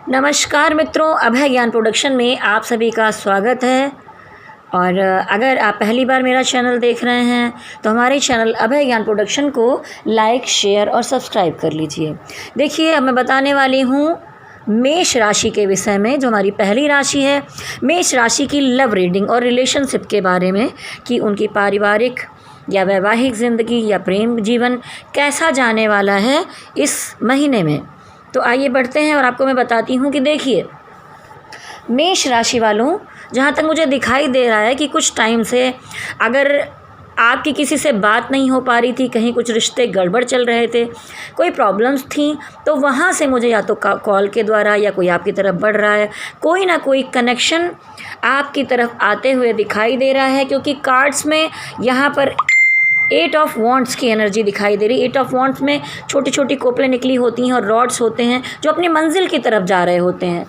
नमस्कार मित्रों, अभय ज्ञान प्रोडक्शन में आप सभी का स्वागत है। और अगर आप पहली बार मेरा चैनल देख रहे हैं तो हमारे चैनल अभय ज्ञान प्रोडक्शन को लाइक, शेयर और सब्सक्राइब कर लीजिए। देखिए, अब मैं बताने वाली हूँ मेष राशि के विषय में, जो हमारी पहली राशि है। मेष राशि की लव रीडिंग और रिलेशनशिप के बारे में कि उनकी पारिवारिक या वैवाहिक ज़िंदगी या प्रेम जीवन कैसा जाने वाला है इस महीने में। तो आइए बढ़ते हैं और आपको मैं बताती हूँ कि देखिए, मेष राशि वालों, जहाँ तक मुझे दिखाई दे रहा है कि कुछ टाइम से अगर आपकी किसी से बात नहीं हो पा रही थी, कहीं कुछ रिश्ते गड़बड़ चल रहे थे, कोई प्रॉब्लम्स थी, तो वहाँ से मुझे या तो कॉल के द्वारा या कोई आपकी तरफ बढ़ रहा है, कोई ना कोई कनेक्शन आपकी तरफ आते हुए दिखाई दे रहा है। क्योंकि कार्ड्स में यहाँ पर 8 ऑफ वॉन्ड्स की एनर्जी दिखाई दे रही है। 8 ऑफ वॉन्ड्स में छोटी छोटी कोपलें निकली होती हैं और रॉड्स होते हैं जो अपनी मंजिल की तरफ जा रहे होते हैं।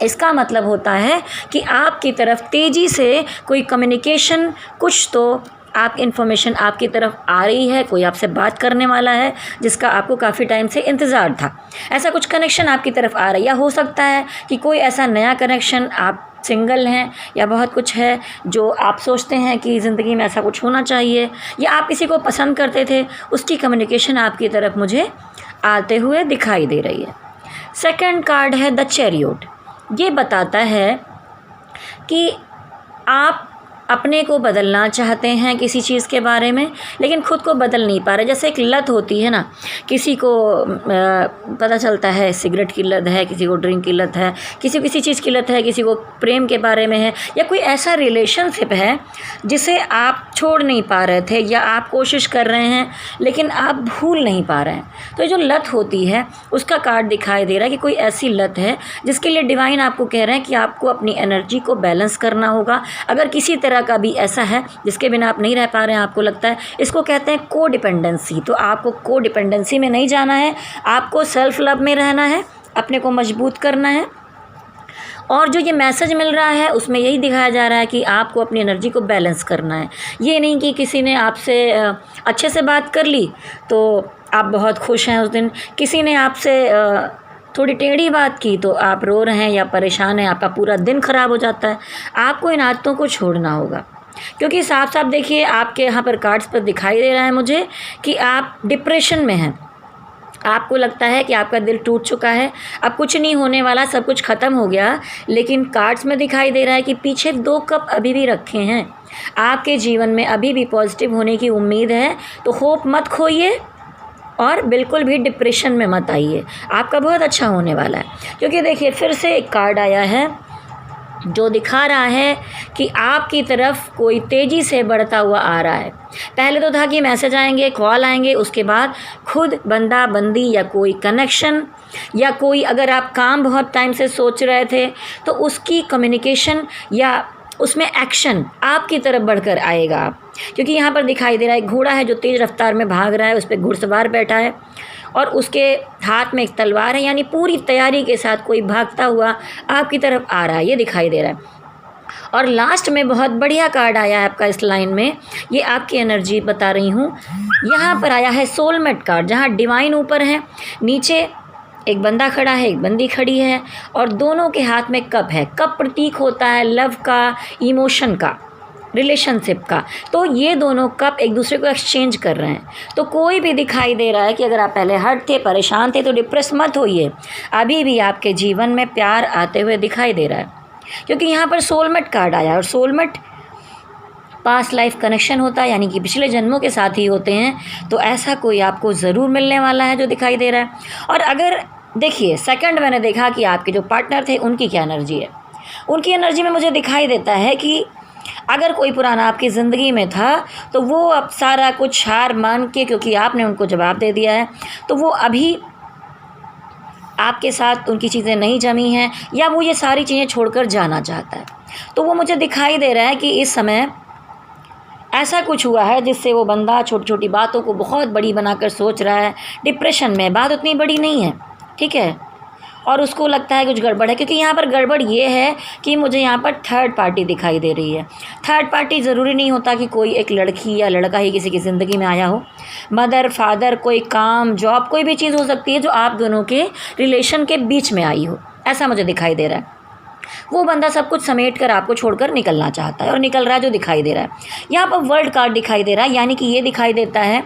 इसका मतलब होता है कि आपकी तरफ तेज़ी से कोई कम्युनिकेशन, कुछ तो आप इन्फॉर्मेशन आपकी तरफ आ रही है, कोई आपसे बात करने वाला है जिसका आपको काफ़ी टाइम से इंतज़ार था। ऐसा कुछ कनेक्शन आपकी तरफ आ रहा है, या हो सकता है कि कोई ऐसा नया कनेक्शन, आप सिंगल हैं या बहुत कुछ है जो आप सोचते हैं कि ज़िंदगी में ऐसा कुछ होना चाहिए, या आप किसी को पसंद करते थे, उसकी कम्युनिकेशन आपकी तरफ मुझे आते हुए दिखाई दे रही है। सेकंड कार्ड है द चैरियट। ये बताता है कि आप अपने को बदलना चाहते हैं किसी चीज़ के बारे में, लेकिन ख़ुद को बदल नहीं पा रहे। जैसे एक लत होती है ना, किसी को पता चलता है सिगरेट की लत है, किसी को ड्रिंक की लत है, किसी को किसी चीज़ की लत है, किसी को प्रेम के बारे में है, या कोई ऐसा रिलेशनशिप है जिसे आप छोड़ नहीं पा रहे थे, या आप कोशिश कर रहे हैं लेकिन आप भूल नहीं पा रहे हैं। तो ये जो लत होती है उसका कार्ड दिखाई दे रहा है कि कोई ऐसी लत है जिसके लिए डिवाइन आपको कह रहे हैं कि आपको अपनी एनर्जी को बैलेंस करना होगा। अगर किसी तरह का भी ऐसा है जिसके बिना आप नहीं रह पा रहे हैं, आपको लगता है, इसको कहते हैं को डिपेंडेंसी। तो आपको को डिपेंडेंसी में नहीं जाना है, आपको सेल्फ लव में रहना है, अपने को मजबूत करना है। और जो ये मैसेज मिल रहा है उसमें यही दिखाया जा रहा है कि आपको अपनी एनर्जी को बैलेंस करना है। ये नहीं कि किसी ने आपसे अच्छे से बात कर ली तो आप बहुत खुश हैं उस दिन, किसी ने आपसे थोड़ी टेढ़ी बात की तो आप रो रहे हैं या परेशान हैं, आपका पूरा दिन ख़राब हो जाता है। आपको इन आदतों को छोड़ना होगा, क्योंकि साफ साफ देखिए, आपके यहाँ पर कार्ड्स पर दिखाई दे रहा है मुझे कि आप डिप्रेशन में हैं। आपको लगता है कि आपका दिल टूट चुका है, अब कुछ नहीं होने वाला, सब कुछ ख़त्म हो गया। लेकिन कार्ड्स में दिखाई दे रहा है कि पीछे 2 कप अभी भी रखे हैं। आपके जीवन में अभी भी पॉजिटिव होने की उम्मीद है। तो होप मत खोइए और बिल्कुल भी डिप्रेशन में मत आइए, आपका बहुत अच्छा होने वाला है। क्योंकि देखिए, फिर से एक कार्ड आया है जो दिखा रहा है कि आपकी तरफ कोई तेज़ी से बढ़ता हुआ आ रहा है। पहले तो था कि मैसेज आएंगे, कॉल आएंगे, उसके बाद खुद बंदा बंदी या कोई कनेक्शन, या कोई अगर आप काम बहुत टाइम से सोच रहे थे तो उसकी कम्युनिकेशन या उसमें एक्शन आपकी तरफ बढ़कर आएगा। क्योंकि यहाँ पर दिखाई दे रहा है एक घोड़ा है जो तेज़ रफ्तार में भाग रहा है, उस पर घुड़सवार बैठा है और उसके हाथ में एक तलवार है, यानी पूरी तैयारी के साथ कोई भागता हुआ आपकी तरफ आ रहा है, ये दिखाई दे रहा है। और लास्ट में बहुत बढ़िया कार्ड आया है आपका इस लाइन में, ये आपकी एनर्जी बता रही हूँ। यहाँ पर आया है सोलमेट कार्ड, जहाँ डिवाइन ऊपर है, नीचे एक बंदा खड़ा है, एक बंदी खड़ी है, और दोनों के हाथ में कप है। कप प्रतीक होता है लव का, इमोशन का, रिलेशनशिप का। तो ये दोनों कप एक दूसरे को एक्सचेंज कर रहे हैं। तो कोई भी दिखाई दे रहा है कि अगर आप पहले हर्ट थे, परेशान थे, तो डिप्रेस मत होइए, अभी भी आपके जीवन में प्यार आते हुए दिखाई दे रहा है। क्योंकि यहाँ पर सोलमेट कार्ड आया, और सोलमेट पास्ट लाइफ कनेक्शन होता है, यानी कि पिछले जन्मों के साथ ही होते हैं। तो ऐसा कोई आपको ज़रूर मिलने वाला है जो दिखाई दे रहा है। और अगर देखिए, सेकंड मैंने देखा कि आपके जो पार्टनर थे उनकी क्या एनर्जी है। उनकी एनर्जी में मुझे दिखाई देता है कि अगर कोई पुराना आपकी ज़िंदगी में था तो वो अब सारा कुछ हार मान के, क्योंकि आपने उनको जवाब दे दिया है, तो वो अभी आपके साथ उनकी चीज़ें नहीं जमी हैं, या वो ये सारी चीज़ें छोड़कर जाना चाहता है। तो वो मुझे दिखाई दे रहा है कि इस समय ऐसा कुछ हुआ है जिससे वो बंदा छोटी छोटी बातों को बहुत बड़ी बनाकर सोच रहा है, डिप्रेशन में। बात उतनी बड़ी नहीं है, ठीक है, और उसको लगता है कुछ गड़बड़ है। क्योंकि यहाँ पर गड़बड़ ये है कि मुझे यहाँ पर थर्ड पार्टी दिखाई दे रही है। थर्ड पार्टी ज़रूरी नहीं होता कि कोई एक लड़की या लड़का ही किसी की ज़िंदगी में आया हो। मदर, फादर, कोई काम, जॉब, कोई भी चीज़ हो सकती है जो आप दोनों के रिलेशन के बीच में आई हो। ऐसा मुझे दिखाई दे रहा है। वो बंदा सब कुछ समेट कर आपको छोड़कर निकलना चाहता है और निकल रहा है, जो दिखाई दे रहा है। यहाँ पर वर्ल्ड कार्ड दिखाई दे रहा है, यानी कि ये दिखाई देता है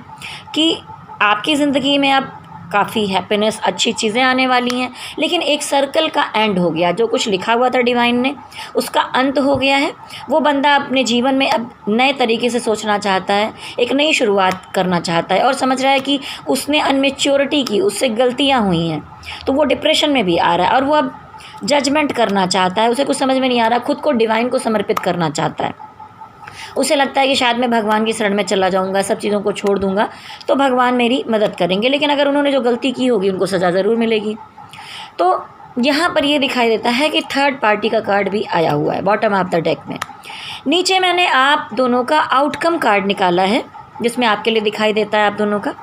कि आपकी ज़िंदगी में अब काफ़ी हैप्पीनेस, अच्छी चीज़ें आने वाली हैं, लेकिन एक सर्कल का एंड हो गया। जो कुछ लिखा हुआ था डिवाइन ने, उसका अंत हो गया है। वो बंदा अपने जीवन में अब नए तरीके से सोचना चाहता है, एक नई शुरुआत करना चाहता है और समझ रहा है कि उसने अनमेच्योरिटी की, उससे गलतियाँ हुई हैं, तो वो डिप्रेशन में भी आ रहा है और वो अब जजमेंट करना चाहता है। उसे कुछ समझ में नहीं आ रहा, खुद को डिवाइन को समर्पित करना चाहता है। उसे लगता है कि शायद मैं भगवान की शरण में चला जाऊंगा, सब चीज़ों को छोड़ दूंगा तो भगवान मेरी मदद करेंगे, लेकिन अगर उन्होंने जो गलती की होगी उनको सज़ा ज़रूर मिलेगी। तो यहाँ पर ये दिखाई देता है कि थर्ड पार्टी का कार्ड भी आया हुआ है बॉटम ऑफ द डेक में। नीचे मैंने आप दोनों का आउटकम कार्ड निकाला है, जिसमें आपके लिए दिखाई देता है आप दोनों का।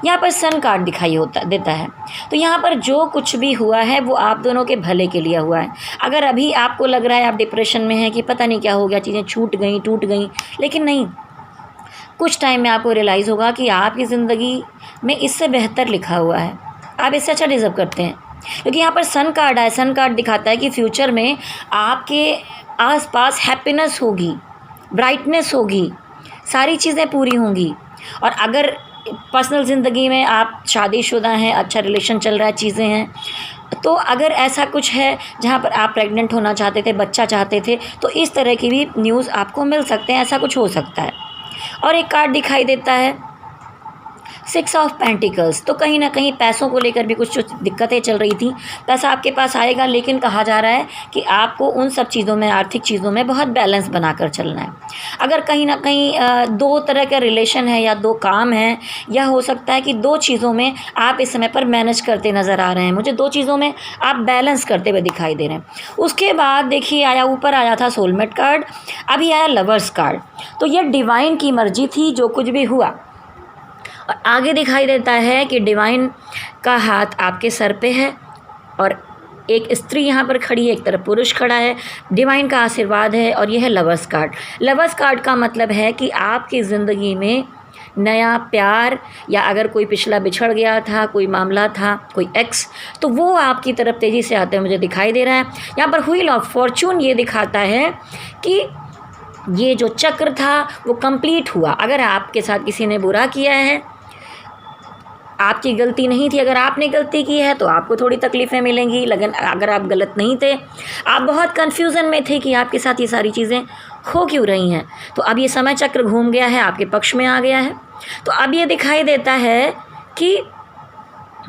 यहाँ पर सन कार्ड दिखाई देता है। तो यहाँ पर जो कुछ भी हुआ है वो आप दोनों के भले के लिए हुआ है। अगर अभी आपको लग रहा है आप डिप्रेशन में हैं कि पता नहीं क्या हो गया, चीज़ें छूट गई, टूट गई, लेकिन नहीं, कुछ टाइम में आपको रियलाइज़ होगा कि आपकी ज़िंदगी में इससे बेहतर लिखा हुआ है, आप इससे अच्छा डिज़र्व करते हैं। क्योंकि यहाँ पर सन कार्ड आया, सन कार्ड दिखाता है कि फ्यूचर में आपके आसपास हैप्पीनेस होगी, ब्राइटनेस होगी, सारी चीज़ें पूरी होंगी। और अगर पर्सनल ज़िंदगी में आप शादीशुदा हैं, अच्छा रिलेशन चल रहा है, चीज़ें हैं, तो अगर ऐसा कुछ है जहाँ पर आप प्रेग्नेंट होना चाहते थे, बच्चा चाहते थे, तो इस तरह की भी न्यूज़ आपको मिल सकते हैं, ऐसा कुछ हो सकता है। और एक कार्ड दिखाई देता है सिक्स ऑफ पेंटिकल्स। तो कहीं ना कहीं पैसों को लेकर भी कुछ दिक्कतें चल रही थी। पैसा आपके पास आएगा, लेकिन कहा जा रहा है कि आपको उन सब चीज़ों में, आर्थिक चीज़ों में बहुत बैलेंस बनाकर चलना है। अगर कहीं ना कहीं दो तरह का रिलेशन है या दो काम हैं, या हो सकता है कि दो चीज़ों में आप इस समय पर मैनेज करते नज़र आ रहे हैं, मुझे दो चीज़ों में आप बैलेंस करते हुए दिखाई दे रहे हैं। उसके बाद देखिए आया, ऊपर आया था सोलमेट कार्ड, अभी आया लवर्स कार्ड। तो ये डिवाइन की मर्जी थी जो कुछ भी हुआ। और आगे दिखाई देता है कि डिवाइन का हाथ आपके सर पे है और एक स्त्री यहाँ पर खड़ी है, एक तरफ पुरुष खड़ा है, डिवाइन का आशीर्वाद है। और यह है लवर्स कार्ड। लवर्स कार्ड का मतलब है कि आपकी ज़िंदगी में नया प्यार, या अगर कोई पिछला बिछड़ गया था, कोई मामला था, कोई एक्स, तो वो आपकी तरफ तेज़ी से आते हुए मुझे दिखाई दे रहा है। यहाँ पर व्हील ऑफ फॉर्चून ये दिखाता है कि ये जो चक्र था वो कंप्लीट हुआ। अगर आपके साथ किसी ने बुरा किया है, आपकी गलती नहीं थी, अगर आपने गलती की है तो आपको थोड़ी तकलीफ़ें मिलेंगी, लेकिन अगर आप गलत नहीं थे, आप बहुत कन्फ्यूज़न में थे कि आपके साथ ये सारी चीज़ें हो क्यों रही हैं, तो अब ये समय चक्र घूम गया है, आपके पक्ष में आ गया है। तो अब ये दिखाई देता है कि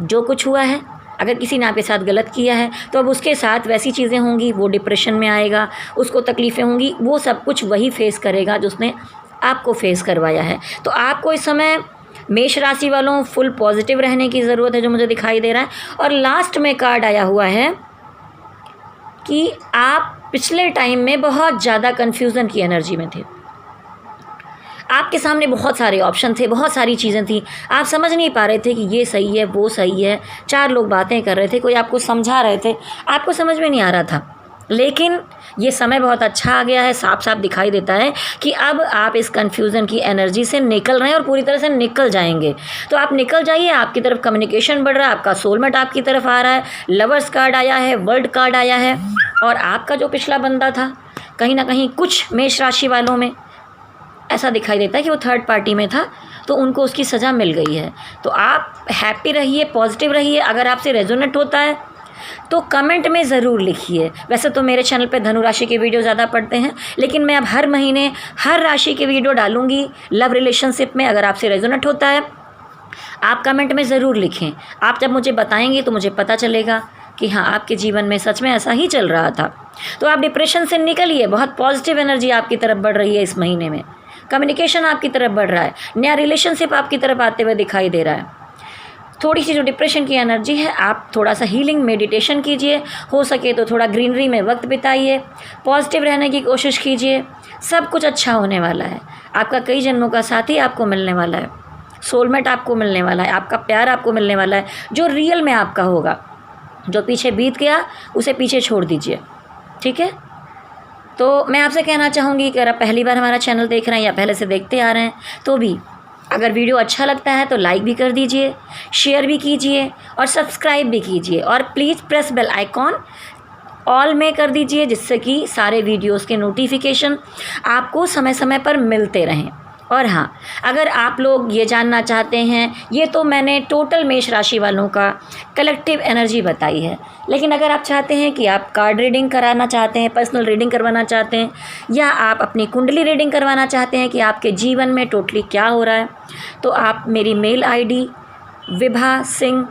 जो कुछ हुआ है, अगर किसी ने आपके साथ गलत किया है तो अब उसके साथ वैसी चीज़ें होंगी, वो डिप्रेशन में आएगा, उसको तकलीफ़ें होंगी, वो सब कुछ वही फेस करेगा जो उसने आपको फेस करवाया है। तो आपको इस समय मेष राशि वालों फुल पॉजिटिव रहने की ज़रूरत है, जो मुझे दिखाई दे रहा है। और लास्ट में कार्ड आया हुआ है कि आप पिछले टाइम में बहुत ज़्यादा कन्फ्यूज़न की एनर्जी में थे। आपके सामने बहुत सारे ऑप्शन थे, बहुत सारी चीज़ें थी, आप समझ नहीं पा रहे थे कि ये सही है, वो सही है। चार लोग बातें कर रहे थे, कोई आपको समझा रहे थे, आपको समझ में नहीं आ रहा था। लेकिन ये समय बहुत अच्छा आ गया है, साफ साफ दिखाई देता है कि अब आप इस कन्फ्यूज़न की एनर्जी से निकल रहे हैं और पूरी तरह से निकल जाएंगे। तो आप निकल जाइए, आपकी तरफ कम्युनिकेशन बढ़ रहा है, आपका सोलमेट आपकी तरफ आ रहा है, लवर्स कार्ड आया है, वर्ल्ड कार्ड आया है। और आपका जो पिछला बंदा था, कहीं ना कहीं कुछ मेष राशि वालों में ऐसा दिखाई देता है कि वो थर्ड पार्टी में था, तो उनको उसकी सज़ा मिल गई है। तो आप हैप्पी रहिए, पॉजिटिव रहिए। अगर आपसे रेजोनेट होता है तो कमेंट में ज़रूर लिखिए। वैसे तो मेरे चैनल पे धनु राशि के वीडियो ज़्यादा पड़ते हैं, लेकिन मैं अब हर महीने हर राशि के वीडियो डालूंगी लव रिलेशनशिप में। अगर आपसे रेजोनेट होता है आप कमेंट में ज़रूर लिखें। आप जब मुझे बताएंगे तो मुझे पता चलेगा कि हाँ, आपके जीवन में सच में ऐसा ही चल रहा था। तो आप डिप्रेशन से निकलिए, बहुत पॉजिटिव एनर्जी आपकी तरफ बढ़ रही है इस महीने में। कम्युनिकेशन आपकी तरफ बढ़ रहा है, नया रिलेशनशिप आपकी तरफ आते हुए दिखाई दे रहा है। थोड़ी सी जो डिप्रेशन की एनर्जी है, आप थोड़ा सा हीलिंग मेडिटेशन कीजिए, हो सके तो थोड़ा ग्रीनरी में वक्त बिताइए, पॉजिटिव रहने की कोशिश कीजिए। सब कुछ अच्छा होने वाला है। आपका कई जन्मों का साथी आपको मिलने वाला है, सोलमेट आपको मिलने वाला है, आपका प्यार आपको मिलने वाला है, जो रियल में आपका होगा। जो पीछे बीत गया उसे पीछे छोड़ दीजिए, ठीक है। तो मैं आपसे कहना चाहूँगी कि अगर आप पहली बार हमारा चैनल देख रहे हैं या पहले से देखते आ रहे हैं, तो भी अगर वीडियो अच्छा लगता है तो लाइक भी कर दीजिए, शेयर भी कीजिए और सब्सक्राइब भी कीजिए, और please press bell icon all में कर दीजिए, जिससे कि सारे वीडियोस के नोटिफिकेशन आपको समय समय पर मिलते रहें। और हाँ, अगर आप लोग ये जानना चाहते हैं, ये तो मैंने टोटल मेष राशि वालों का कलेक्टिव एनर्जी बताई है, लेकिन अगर आप चाहते हैं कि आप कार्ड रीडिंग कराना चाहते हैं, पर्सनल रीडिंग करवाना चाहते हैं, या आप अपनी कुंडली रीडिंग करवाना चाहते हैं कि आपके जीवन में टोटली क्या हो रहा है, तो आप मेरी mail ID Vibha Singh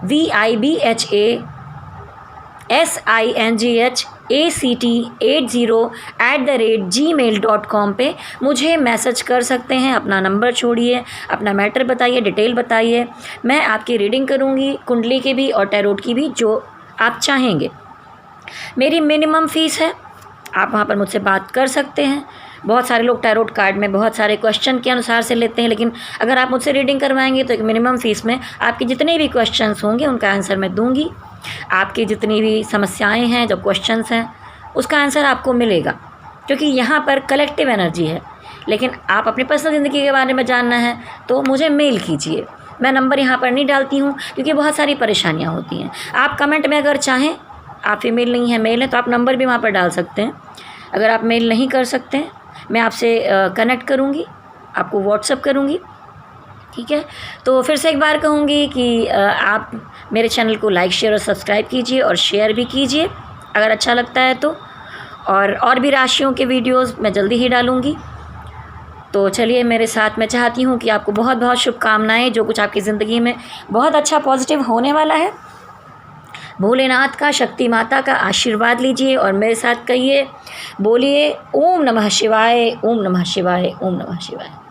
VIBHASINGHACT80@gmail.com पे मुझे मैसेज कर सकते हैं। अपना नंबर छोड़िए, अपना मैटर बताइए, डिटेल बताइए, मैं आपकी रीडिंग करूँगी, कुंडली की भी और टैरोट की भी, जो आप चाहेंगे। मेरी मिनिमम फ़ीस है, आप वहाँ पर मुझसे बात कर सकते हैं। बहुत सारे लोग टैरोट कार्ड में बहुत सारे क्वेश्चन के अनुसार से लेते हैं, लेकिन अगर आप मुझसे रीडिंग करवाएंगे तो एक मिनिमम फ़ीस में आपके जितने भी क्वेश्चंस होंगे उनका आंसर मैं दूंगी। आपकी जितनी भी समस्याएं हैं, जो क्वेश्चंस हैं, उसका आंसर आपको मिलेगा, क्योंकि यहाँ पर कलेक्टिव एनर्जी है। लेकिन आप अपनी पर्सनल ज़िंदगी के बारे में जानना है तो मुझे मेल कीजिए। मैं नंबर यहाँ पर नहीं डालती हूँ क्योंकि बहुत सारी परेशानियाँ होती हैं। आप कमेंट में अगर चाहें, आप फीमेल नहीं है मेल है, तो आप नंबर भी वहाँ पर डाल सकते हैं। अगर आप मेल नहीं कर सकते, मैं आपसे कनेक्ट करूँगी, आपको व्हाट्सअप करूँगी, ठीक है। तो फिर से एक बार कहूँगी कि आप मेरे चैनल को लाइक, शेयर और सब्सक्राइब कीजिए, और शेयर भी कीजिए अगर अच्छा लगता है तो। और भी राशियों के वीडियोस मैं जल्दी ही डालूँगी। तो चलिए, मेरे साथ मैं चाहती हूँ कि आपको बहुत बहुत शुभकामनाएँ। जो कुछ आपकी ज़िंदगी में बहुत अच्छा पॉजिटिव होने वाला है, भोलेनाथ का, शक्ति माता का आशीर्वाद लीजिए और मेरे साथ कहिए, बोलिए ओम नमः शिवाय, ओम नमः शिवाय, ओम नमः शिवाय।